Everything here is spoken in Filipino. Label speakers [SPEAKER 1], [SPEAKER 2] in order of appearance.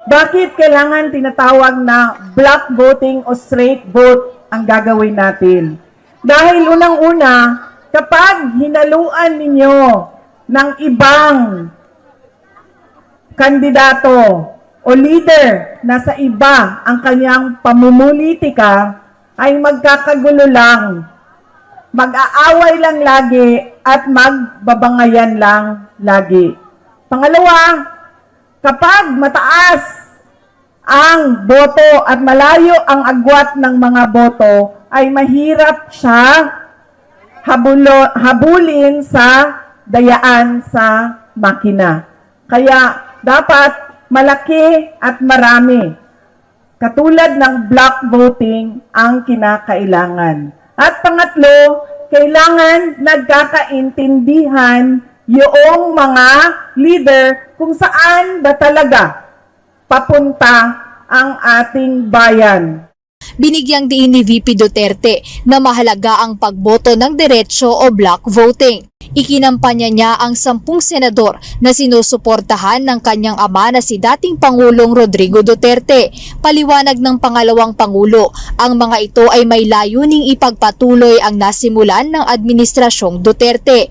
[SPEAKER 1] Bakit kailangan tinatawag na block voting o straight vote ang gagawin natin? Dahil unang-una, kapag hinaluan ninyo ng ibang kandidato o leader na sa iba ang kanyang pamumulitika, ay magkakagulo lang, mag-aaway lang lagi at magbabangayan lang lagi. Pangalawa, kapag mataas ang boto at malayo ang agwat ng mga boto, ay mahirap siya habulin sa dayaan sa makina. Kaya dapat malaki at marami. Katulad ng block voting ang kinakailangan. At pangatlo, kailangan nagkakaintindihan yung mga leader kung saan ba talaga papunta ang ating bayan.
[SPEAKER 2] Binigyang diin ni VP Duterte na mahalaga ang pagboto ng diretsyo o block voting. Ikinampanya niya ang 10 senador na sinusuportahan ng kanyang ama na si dating Pangulong Rodrigo Duterte. Paliwanag ng pangalawang Pangulo, ang mga ito ay may layuning ipagpatuloy ang nasimulan ng Administrasyong Duterte.